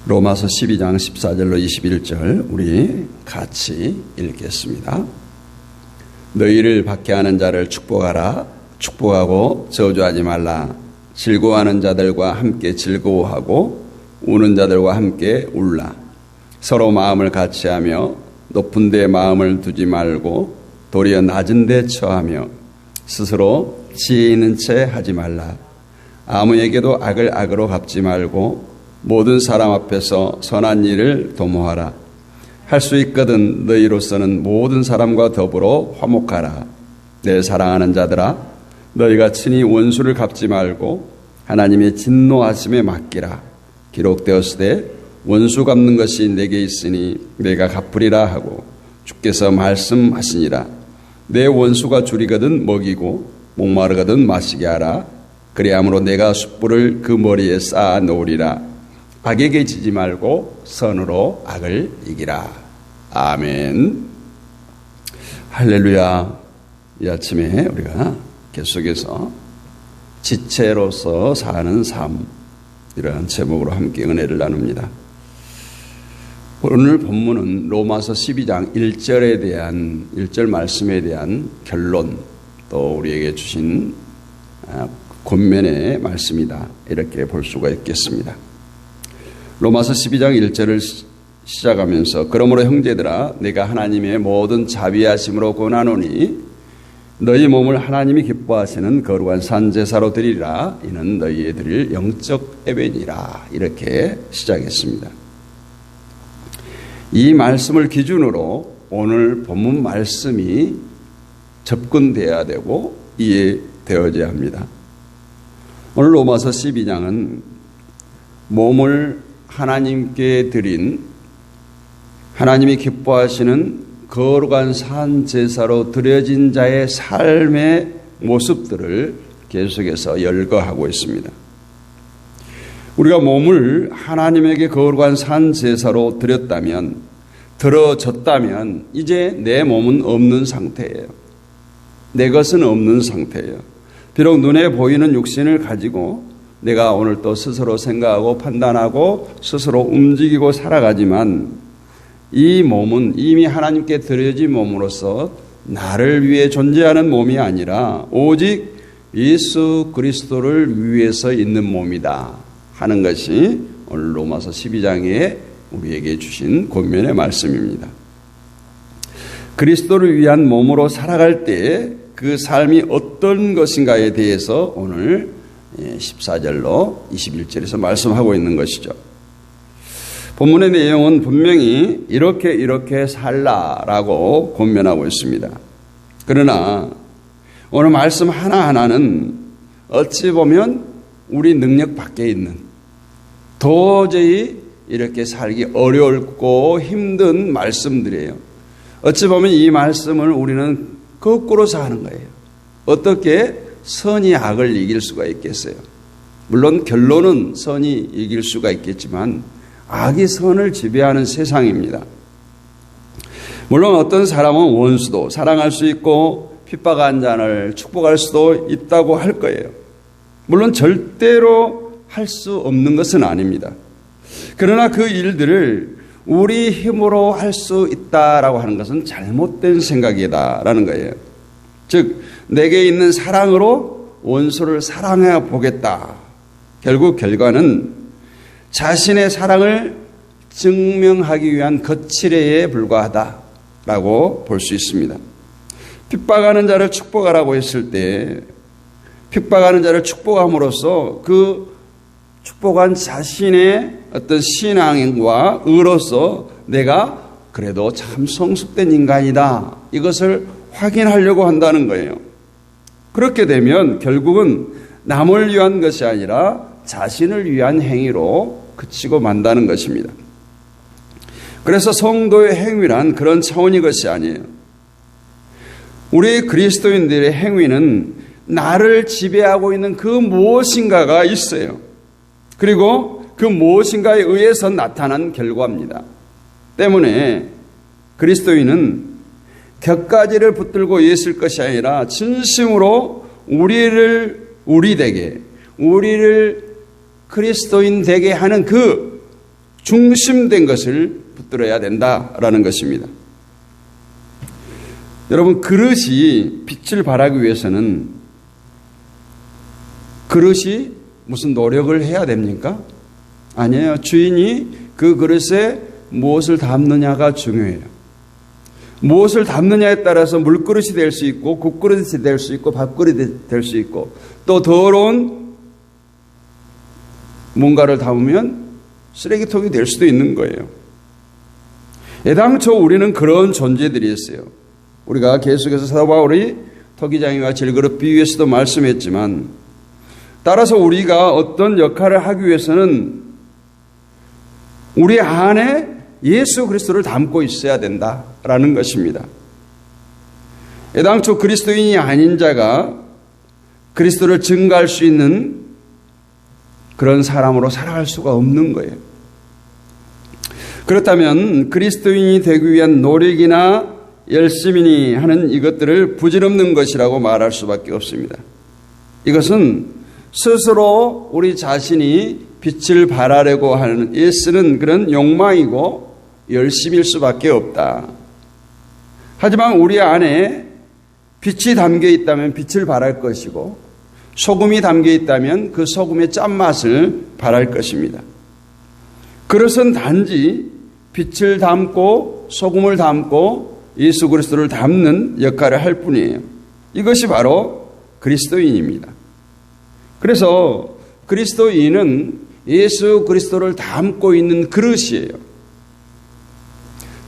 로마서 12장 14절로 21절 우리 같이 읽겠습니다. 너희를 박해하는 자를 축복하라. 축복하고 저주하지 말라. 즐거워하는 자들과 함께 즐거워하고 우는 자들과 함께 울라. 서로 마음을 같이하며 높은 데 마음을 두지 말고 도리어 낮은 데 처하며 스스로 지혜 있는 채 하지 말라. 아무에게도 악을 악으로 갚지 말고 모든 사람 앞에서 선한 일을 도모하라. 할 수 있거든 너희로서는 모든 사람과 더불어 화목하라. 내 사랑하는 자들아, 너희가 친히 원수를 갚지 말고 하나님의 진노하심에 맡기라. 기록되었으되 원수 갚는 것이 내게 있으니 내가 갚으리라 하고 주께서 말씀하시니라. 내 원수가 줄이거든 먹이고 목마르거든 마시게 하라. 그리함으로 내가 숯불을 그 머리에 쌓아 놓으리라. 악에게 지지 말고 선으로 악을 이기라. 아멘. 할렐루야. 이 아침에 우리가 계속해서 지체로서 사는 삶, 이러한 제목으로 함께 은혜를 나눕니다. 오늘 본문은 로마서 12장 1절에 대한 1절 말씀에 대한 결론, 또 우리에게 주신 권면의 말씀이다, 이렇게 볼 수가 있겠습니다. 로마서 12장 1절을 시작하면서 그러므로 형제들아, 내가 하나님의 모든 자비하심으로 권하노니 너희 몸을 하나님이 기뻐하시는 거룩한 산제사로 드리라. 이는 너희에 드릴 영적 예배니라. 이렇게 시작했습니다. 이 말씀을 기준으로 오늘 본문 말씀이 접근되어야 되고 이해되어져야 합니다. 오늘 로마서 12장은 몸을 하나님께 드린, 하나님이 기뻐하시는 거룩한 산 제사로 드려진 자의 삶의 모습들을 계속해서 열거하고 있습니다. 우리가 몸을 하나님에게 거룩한 산 제사로 드려졌다면 이제 내 몸은 없는 상태예요. 내 것은 없는 상태예요. 비록 눈에 보이는 육신을 가지고 내가 오늘 또 스스로 생각하고 판단하고 스스로 움직이고 살아가지만 이 몸은 이미 하나님께 드려진 몸으로서 나를 위해 존재하는 몸이 아니라 오직 예수 그리스도를 위해서 있는 몸이다 하는 것이 오늘 로마서 12장에 우리에게 주신 권면의 말씀입니다. 그리스도를 위한 몸으로 살아갈 때 그 삶이 어떤 것인가에 대해서 오늘 14절로 21절에서 말씀하고 있는 것이죠. 본문의 내용은 분명히 이렇게 살라라고 권면하고 있습니다. 그러나 오늘 말씀 하나하나는 어찌 보면 우리 능력 밖에 있는, 도저히 이렇게 살기 어렵고 힘든 말씀들이에요. 어찌 보면 이 말씀을 우리는 거꾸로 사는 거예요. 어떻게 선이 악을 이길 수가 있겠어요? 물론 결론은 선이 이길 수가 있겠지만 악이 선을 지배하는 세상입니다. 물론 어떤 사람은 원수도 사랑할 수 있고 핍박한 자를 축복할 수도 있다고 할 거예요. 물론 절대로 할 수 없는 것은 아닙니다. 그러나 그 일들을 우리 힘으로 할 수 있다라고 하는 것은 잘못된 생각이다라는 거예요. 즉 내게 있는 사랑으로 원수를 사랑해 보겠다. 결국 결과는 자신의 사랑을 증명하기 위한 거칠애에 불과하다라고 볼 수 있습니다. 핍박하는 자를 축복하라고 했을 때 핍박하는 자를 축복함으로써 그 축복한 자신의 어떤 신앙과 의로서 내가 그래도 참 성숙된 인간이다, 이것을 확인하려고 한다는 거예요. 그렇게 되면 결국은 남을 위한 것이 아니라 자신을 위한 행위로 그치고 만다는 것입니다. 그래서 성도의 행위란 그런 차원의 것이 아니에요. 우리 그리스도인들의 행위는 나를 지배하고 있는 그 무엇인가가 있어요. 그리고 그 무엇인가에 의해서 나타난 결과입니다. 때문에 그리스도인은 격가지를 붙들고 있을 것이 아니라 진심으로 우리를 그리스도인 되게 하는 그 중심된 것을 붙들어야 된다라는 것입니다. 여러분, 그릇이 빛을 발하기 위해서는 그릇이 무슨 노력을 해야 됩니까? 아니에요. 주인이 그 그릇에 무엇을 담느냐가 중요해요. 무엇을 담느냐에 따라서 물그릇이 될 수 있고 국그릇이 될 수 있고 밥그릇이 될 수 있고 또 더러운 뭔가를 담으면 쓰레기통이 될 수도 있는 거예요. 애당초 우리는 그런 존재들이었어요. 우리가 계속해서 사도 바울이 토기장이와 질그릇 비유에서도 말씀했지만 따라서 우리가 어떤 역할을 하기 위해서는 우리 안에 예수 그리스도를 담고 있어야 된다라는 것입니다. 애당초 그리스도인이 아닌 자가 그리스도를 증거할 수 있는 그런 사람으로 살아갈 수가 없는 거예요. 그렇다면 그리스도인이 되기 위한 노력이나 열심히 하는 이것들을 부질없는 것이라고 말할 수밖에 없습니다. 이것은 스스로 우리 자신이 빛을 발하려고 하는 애쓰는 그런 욕망이고 열심일 수밖에 없다. 하지만 우리 안에 빛이 담겨 있다면 빛을 발할 것이고 소금이 담겨 있다면 그 소금의 짠맛을 발할 것입니다. 그릇은 단지 빛을 담고 소금을 담고 예수 그리스도를 담는 역할을 할 뿐이에요. 이것이 바로 그리스도인입니다. 그래서 그리스도인은 예수 그리스도를 담고 있는 그릇이에요.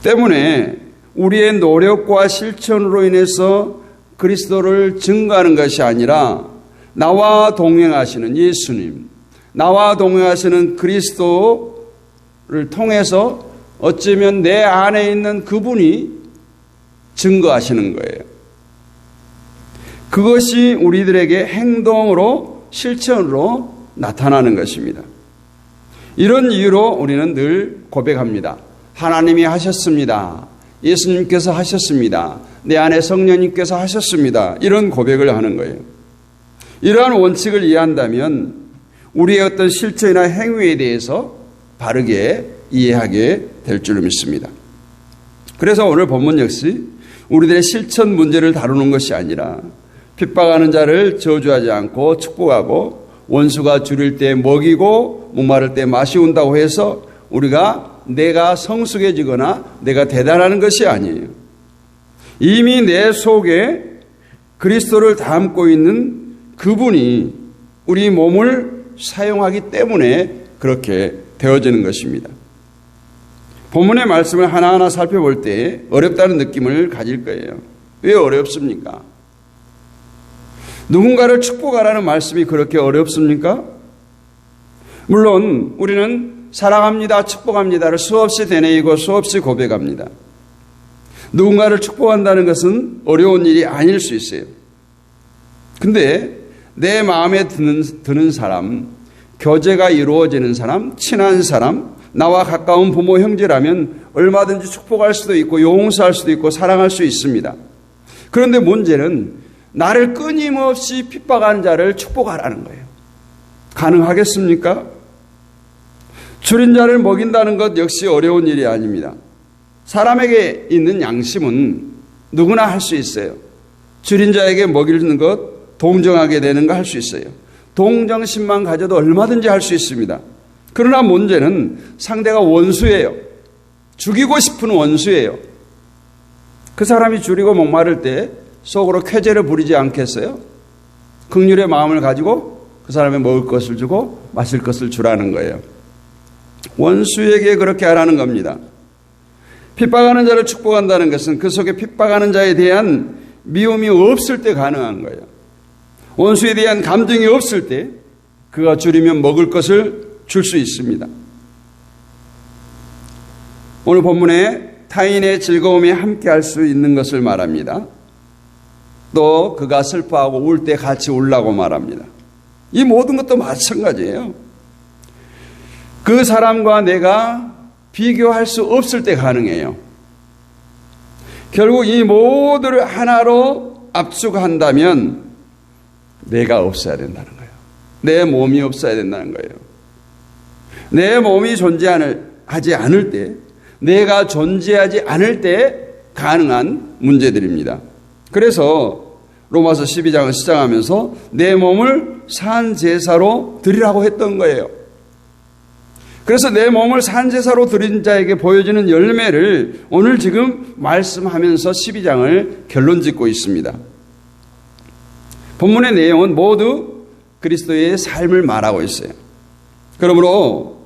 때문에 우리의 노력과 실천으로 인해서 그리스도를 증거하는 것이 아니라 나와 동행하시는 예수님, 나와 동행하시는 그리스도를 통해서 어쩌면 내 안에 있는 그분이 증거하시는 거예요. 그것이 우리들에게 행동으로 실천으로 나타나는 것입니다. 이런 이유로 우리는 늘 고백합니다. 하나님이 하셨습니다. 예수님께서 하셨습니다. 내 안에 성령님께서 하셨습니다. 이런 고백을 하는 거예요. 이러한 원칙을 이해한다면 우리의 어떤 실천이나 행위에 대해서 바르게 이해하게 될 줄 믿습니다. 그래서 오늘 본문 역시 우리들의 실천 문제를 다루는 것이 아니라 핍박하는 자를 저주하지 않고 축복하고 원수가 줄일 때 먹이고 목마를 때 마시운다고 해서 우리가 내가 성숙해지거나 내가 대단하는 것이 아니에요. 이미 내 속에 그리스도를 담고 있는 그분이 우리 몸을 사용하기 때문에 그렇게 되어지는 것입니다. 본문의 말씀을 하나하나 살펴볼 때 어렵다는 느낌을 가질 거예요. 왜 어렵습니까? 누군가를 축복하라는 말씀이 그렇게 어렵습니까? 물론 우리는 사랑합니다, 축복합니다를 수없이 되뇌이고 수없이 고백합니다. 누군가를 축복한다는 것은 어려운 일이 아닐 수 있어요. 근데 내 마음에 드는 사람, 교제가 이루어지는 사람, 친한 사람, 나와 가까운 부모 형제라면 얼마든지 축복할 수도 있고 용서할 수도 있고 사랑할 수 있습니다. 그런데 문제는 나를 끊임없이 핍박하는 자를 축복하라는 거예요. 가능하겠습니까? 줄인 자를 먹인다는 것 역시 어려운 일이 아닙니다. 사람에게 있는 양심은 누구나 할 수 있어요. 줄인 자에게 먹이는 것, 동정하게 되는 거 할 수 있어요. 동정심만 가져도 얼마든지 할 수 있습니다. 그러나 문제는 상대가 원수예요. 죽이고 싶은 원수예요. 그 사람이 줄이고 목마를 때 속으로 쾌재를 부리지 않겠어요? 긍휼의 마음을 가지고 그 사람의 먹을 것을 주고 마실 것을 주라는 거예요. 원수에게 그렇게 하라는 겁니다. 핍박하는 자를 축복한다는 것은 그 속에 핍박하는 자에 대한 미움이 없을 때 가능한 거예요. 원수에 대한 감정이 없을 때 그가 줄이면 먹을 것을 줄 수 있습니다. 오늘 본문에 타인의 즐거움에 함께 할 수 있는 것을 말합니다. 또 그가 슬퍼하고 울 때 같이 울라고 말합니다. 이 모든 것도 마찬가지예요. 그 사람과 내가 비교할 수 없을 때 가능해요. 결국 이 모두를 하나로 압축한다면 내가 없어야 된다는 거예요. 내 몸이 없어야 된다는 거예요. 내 몸이 존재하는 존재하지 않을 때, 내가 존재하지 않을 때 가능한 문제들입니다. 그래서 로마서 12장을 시작하면서 내 몸을 산 제사로 드리라고 했던 거예요. 그래서 내 몸을 산 제사로 드린 자에게 보여지는 열매를 오늘 지금 말씀하면서 12장을 결론 짓고 있습니다. 본문의 내용은 모두 그리스도의 삶을 말하고 있어요. 그러므로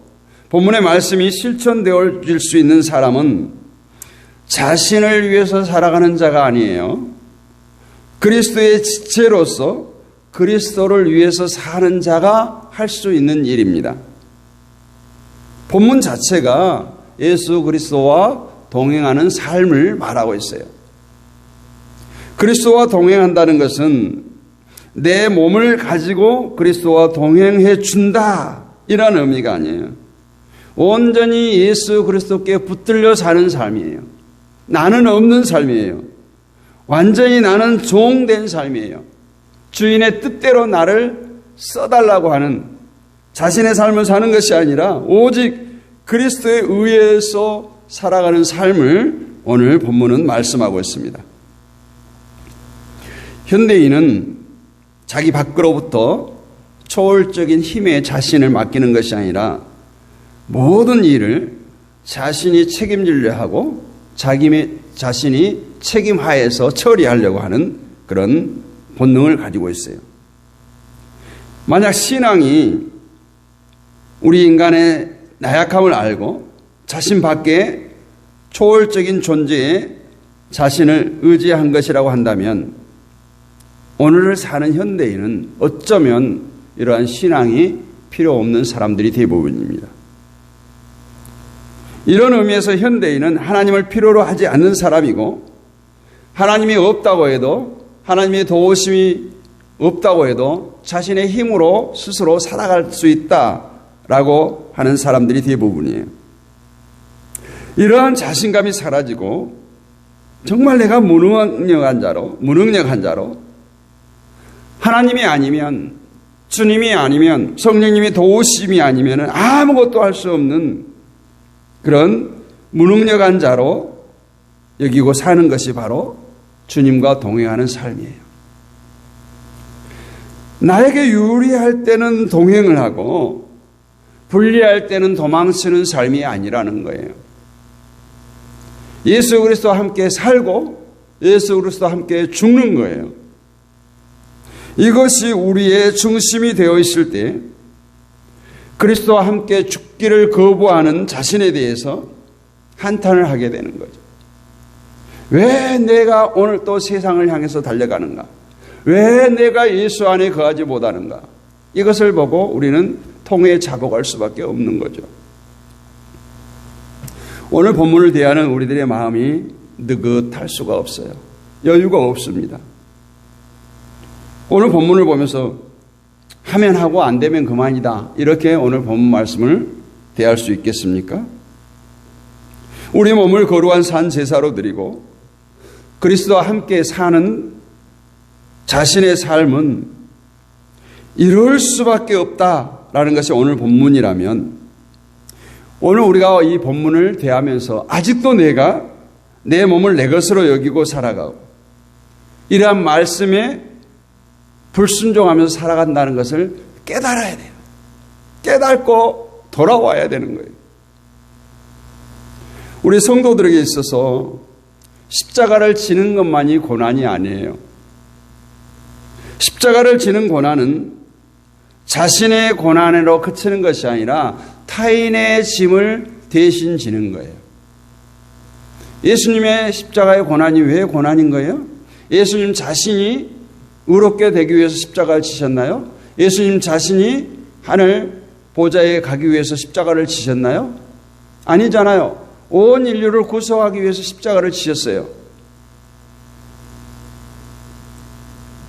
본문의 말씀이 실천되어질 수 있는 사람은 자신을 위해서 살아가는 자가 아니에요. 그리스도의 지체로서 그리스도를 위해서 사는 자가 할 수 있는 일입니다. 본문 자체가 예수 그리스도와 동행하는 삶을 말하고 있어요. 그리스도와 동행한다는 것은 내 몸을 가지고 그리스도와 동행해 준다 이런 의미가 아니에요. 온전히 예수 그리스도께 붙들려 사는 삶이에요. 나는 없는 삶이에요. 완전히 나는 종된 삶이에요. 주인의 뜻대로 나를 써달라고 하는 자신의 삶을 사는 것이 아니라 오직 그리스도에 의해서 살아가는 삶을 오늘 본문은 말씀하고 있습니다. 현대인은 자기 밖으로부터 초월적인 힘에 자신을 맡기는 것이 아니라 모든 일을 자신이 책임지려 하고 자신이 책임하에서 처리하려고 하는 그런 본능을 가지고 있어요. 만약 신앙이 우리 인간의 나약함을 알고 자신 밖에 초월적인 존재에 자신을 의지한 것이라고 한다면 오늘을 사는 현대인은 어쩌면 이러한 신앙이 필요 없는 사람들이 대부분입니다. 이런 의미에서 현대인은 하나님을 필요로 하지 않는 사람이고 하나님이 없다고 해도 하나님의 도우심이 없다고 해도 자신의 힘으로 스스로 살아갈 수 있다라고 하는 사람들이 대부분이에요. 이러한 자신감이 사라지고 정말 내가 무능력한 자로 하나님이 아니면 주님이 아니면 성령님의 도우심이 아니면 아무것도 할 수 없는 그런 무능력한 자로 여기고 사는 것이 바로 주님과 동행하는 삶이에요. 나에게 유리할 때는 동행을 하고 불리할 때는 도망치는 삶이 아니라는 거예요. 예수 그리스도와 함께 살고 예수 그리스도와 함께 죽는 거예요. 이것이 우리의 중심이 되어 있을 때 그리스도와 함께 죽기를 거부하는 자신에 대해서 한탄을 하게 되는 거죠. 왜 내가 오늘 또 세상을 향해서 달려가는가? 왜 내가 예수 안에 거하지 못하는가? 이것을 보고 우리는 통에 자복할 수밖에 없는 거죠. 오늘 본문을 대하는 우리들의 마음이 느긋할 수가 없어요. 여유가 없습니다. 오늘 본문을 보면서 하면 하고 안 되면 그만이다. 이렇게 오늘 본문 말씀을 대할 수 있겠습니까? 우리 몸을 거룩한 산 제사로 드리고 그리스도와 함께 사는 자신의 삶은 이럴 수밖에 없다라는 것이 오늘 본문이라면 오늘 우리가 이 본문을 대하면서 아직도 내가 내 몸을 내 것으로 여기고 살아가고 이러한 말씀에 불순종하면서 살아간다는 것을 깨달아야 돼요. 깨닫고 돌아와야 되는 거예요. 우리 성도들에게 있어서 십자가를 지는 것만이 고난이 아니에요. 십자가를 지는 고난은 자신의 고난으로 그치는 것이 아니라 타인의 짐을 대신 지는 거예요. 예수님의 십자가의 고난이 왜 고난인 거예요? 예수님 자신이 의롭게 되기 위해서 십자가를 지셨나요? 예수님 자신이 하늘 보좌에 가기 위해서 십자가를 지셨나요? 아니잖아요. 온 인류를 구속하기 위해서 십자가를 지셨어요.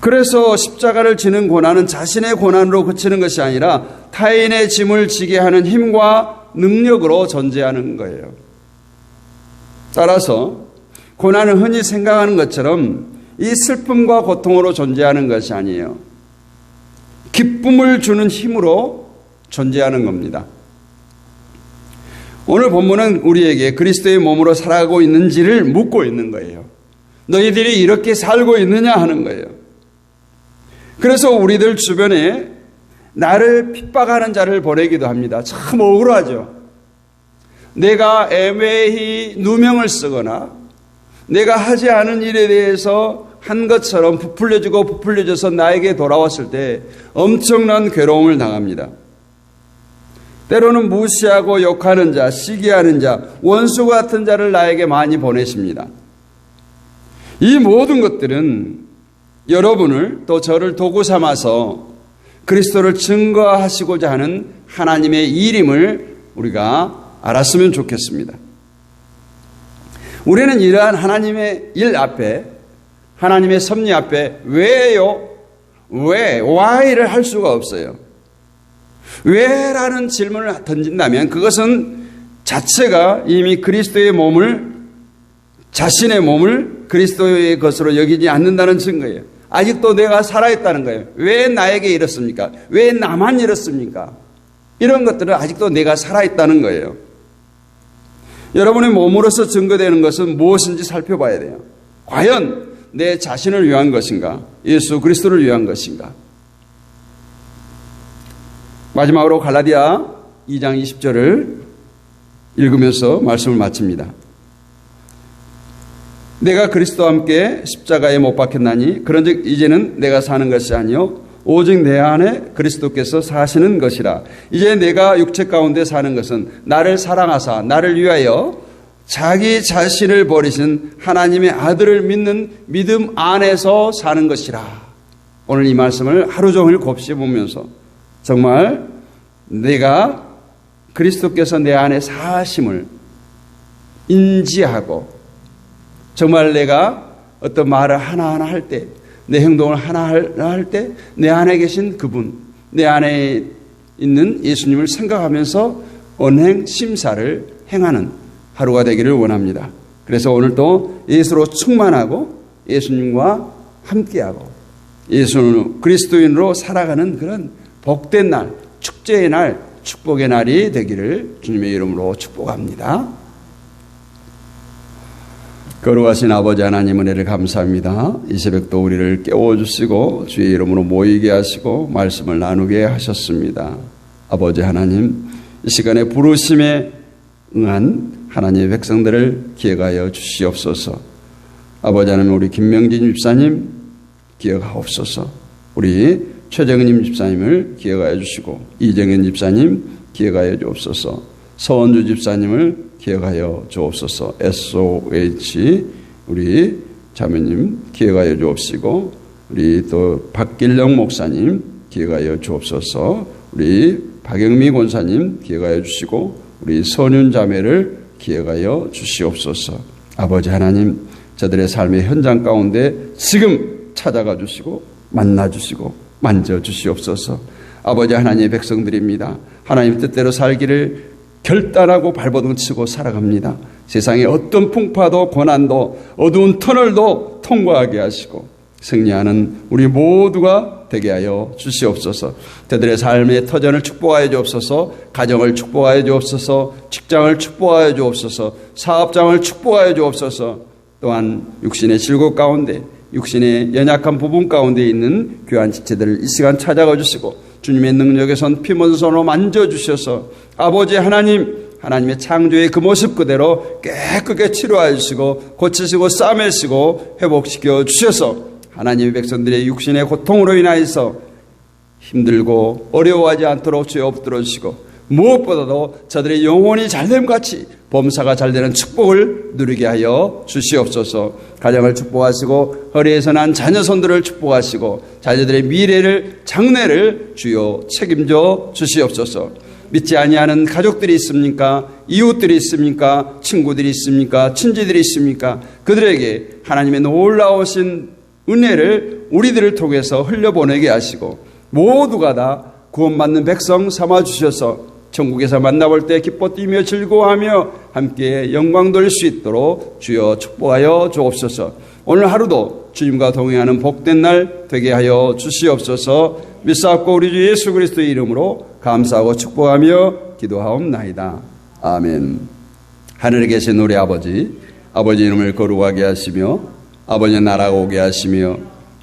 그래서 십자가를 지는 고난은 자신의 고난으로 그치는 것이 아니라 타인의 짐을 지게 하는 힘과 능력으로 존재하는 거예요. 따라서 고난은 흔히 생각하는 것처럼 이 슬픔과 고통으로 존재하는 것이 아니에요. 기쁨을 주는 힘으로 존재하는 겁니다. 오늘 본문은 우리에게 그리스도의 몸으로 살아가고 있는지를 묻고 있는 거예요. 너희들이 이렇게 살고 있느냐 하는 거예요. 그래서 우리들 주변에 나를 핍박하는 자를 보내기도 합니다. 참 억울하죠. 내가 애매히 누명을 쓰거나 내가 하지 않은 일에 대해서 한 것처럼 부풀려져서 나에게 돌아왔을 때 엄청난 괴로움을 당합니다. 때로는 무시하고 욕하는 자, 시기하는 자, 원수 같은 자를 나에게 많이 보내십니다. 이 모든 것들은 여러분을 또 저를 도구 삼아서 그리스도를 증거하시고자 하는 하나님의 일임을 우리가 알았으면 좋겠습니다. 우리는 이러한 하나님의 일 앞에, 하나님의 섭리 앞에 왜요? 왜? why를 할 수가 없어요. 왜라는 질문을 던진다면 그것은 자체가 이미 그리스도의 몸을, 자신의 몸을 그리스도의 것으로 여기지 않는다는 증거예요. 아직도 내가 살아있다는 거예요. 왜 나에게 이렇습니까? 왜 나만 이렇습니까? 이런 것들은 아직도 내가 살아있다는 거예요. 여러분의 몸으로서 증거되는 것은 무엇인지 살펴봐야 돼요. 과연 내 자신을 위한 것인가? 예수 그리스도를 위한 것인가? 마지막으로 갈라디아 2장 20절을 읽으면서 말씀을 마칩니다. 내가 그리스도와 함께 십자가에 못 박혔나니 그런즉 이제는 내가 사는 것이 아니요 오직 내 안에 그리스도께서 사시는 것이라. 이제 내가 육체 가운데 사는 것은 나를 사랑하사 나를 위하여 자기 자신을 버리신 하나님의 아들을 믿는 믿음 안에서 사는 것이라. 오늘 이 말씀을 하루 종일 곱씹으면서 정말 내가 그리스도께서 내 안에 사심을 인지하고 정말 내가 어떤 말을 하나하나 할 때, 내 행동을 하나하나 할 때 내 안에 계신 그분, 내 안에 있는 예수님을 생각하면서 언행 심사를 행하는 하루가 되기를 원합니다. 그래서 오늘도 예수로 충만하고 예수님과 함께하고 예수 그리스도인으로 살아가는 그런 복된 날, 축제의 날, 축복의 날이 되기를 주님의 이름으로 축복합니다. 거룩하신 아버지 하나님 은혜를 감사합니다. 이 새벽도 우리를 깨워주시고 주의 이름으로 모이게 하시고 말씀을 나누게 하셨습니다. 아버지 하나님, 이 시간에 부르심에 응한 하나님의 백성들을 기억하여 주시옵소서. 아버지 하나님, 우리 김명진 집사님 기억하옵소서. 우리 최정님 집사님을 기억하여 주시고 이정현 집사님 기억하여 주옵소서. 서원주 집사님을 기억하여 주옵소서. SOH 우리 자매님 기억하여 주옵시고 우리 또 박길령 목사님 기억하여 주옵소서. 우리 박영미 권사님 기억하여 주시고 우리 선윤 자매를 기억하여 주시옵소서. 아버지 하나님, 저들의 삶의 현장 가운데 지금 찾아가 주시고 만나 주시고 만져 주시옵소서. 아버지 하나님의 백성들입니다. 하나님 뜻대로 살기를 결단하고 발버둥 치고 살아갑니다. 세상의 어떤 풍파도 고난도 어두운 터널도 통과하게 하시고 승리하는 우리 모두가 되게 하여 주시옵소서. 저들의 삶의 터전을 축복하여 주옵소서. 가정을 축복하여 주옵소서. 직장을 축복하여 주옵소서. 사업장을 축복하여 주옵소서. 또한 육신의 질곡 가운데 육신의 연약한 부분 가운데 있는 귀한 지체들을 이 시간 찾아가 주시고 주님의 능력의 손 피먼 손으로 만져주셔서 아버지 하나님, 하나님의 창조의 그 모습 그대로 깨끗하게 치료하여 주시고 고치시고 싸매시고 회복시켜 주셔서 하나님의 백성들의 육신의 고통으로 인하여서 힘들고 어려워하지 않도록 주여 엎드려 주시고 무엇보다도 저들의 영혼이 잘됨같이 범사가 잘되는 축복을 누리게 하여 주시옵소서. 가정을 축복하시고 허리에서 난 자녀 손들을 축복하시고 자녀들의 미래를 장래를 주여 책임져 주시옵소서. 믿지 아니하는 가족들이 있습니까? 이웃들이 있습니까? 친구들이 있습니까? 친지들이 있습니까? 그들에게 하나님의 놀라우신 은혜를 우리들을 통해서 흘려보내게 하시고 모두가 다 구원받는 백성 삼아주셔서 천국에서 만나볼 때 기뻐 뛰며 즐거워하며 함께 영광 돌릴 수 있도록 주여 축복하여 주옵소서. 오늘 하루도 주님과 동행하는 복된 날 되게 하여 주시옵소서. 믿사옵고 우리 주 예수 그리스도의 이름으로 감사하고 축복하며 기도하옵나이다. 아멘. 하늘에 계신 우리 아버지, 아버지 이름을 거룩하게 하시며 아버지 나라가 오게 하시며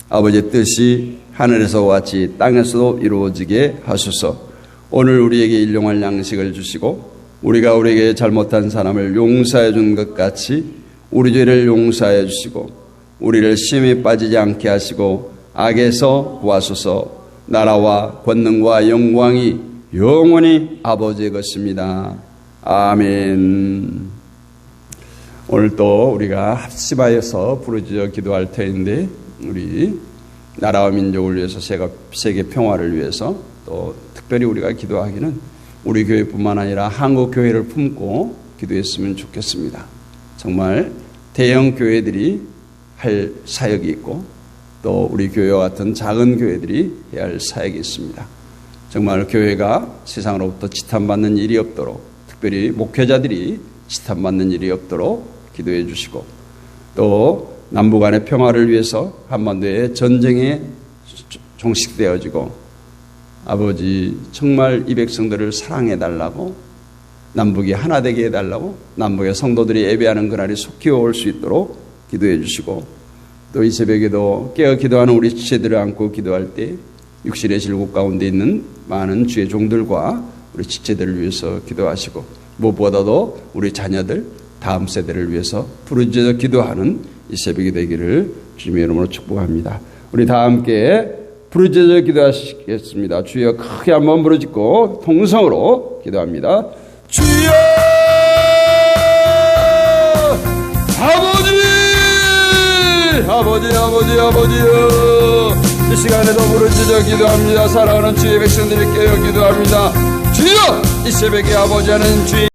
아버지 뜻이 하늘에서 같이 땅에서도 이루어지게 하소서. 오늘 우리에게 일용할 양식을 주시고 우리가 우리에게 잘못한 사람을 용서해 준 것 같이 우리 죄를 용서해 주시고 우리를 시험에 빠지지 않게 하시고 악에서 구하소서. 나라와 권능과 영광이 영원히 아버지의 것입니다. 아멘. 오늘 또 우리가 합심하여서 부르짖어 기도할 터인데 우리 나라와 민족을 위해서 세계 평화를 위해서 또 특별히 우리가 기도하기는 우리 교회뿐만 아니라 한국 교회를 품고 기도했으면 좋겠습니다. 정말 대형 교회들이 할 사역이 있고 또 우리 교회와 같은 작은 교회들이 해야 할 사역이 있습니다. 정말 교회가 세상으로부터 지탄받는 일이 없도록 특별히 목회자들이 지탄받는 일이 없도록 기도해 주시고 또 남북 간의 평화를 위해서 한반도의 전쟁에 종식되어지고 아버지 정말 이 백성들을 사랑해 달라고 남북이 하나 되게 해달라고 남북의 성도들이 예배하는 그날이 속히 올 수 있도록 기도해 주시고 또 이 새벽에도 깨어 기도하는 우리 지체들을 안고 기도할 때 육신의 질곡 가운데 있는 많은 주의 종들과 우리 지체들을 위해서 기도하시고 무엇보다도 우리 자녀들 다음 세대를 위해서 부르짖어 기도하는 이 새벽이 되기를 주님의 이름으로 축복합니다. 우리 다 함께 부르짖어 기도하시겠습니다. 주여 크게 한번 부르짖고 통성으로 기도합니다. 주여 아버지여 이 시간에도 부르짖어 기도합니다. 사랑하는 주의 백성들이 깨어 기도합니다. 주여 이 새벽에 아버지 하는 주의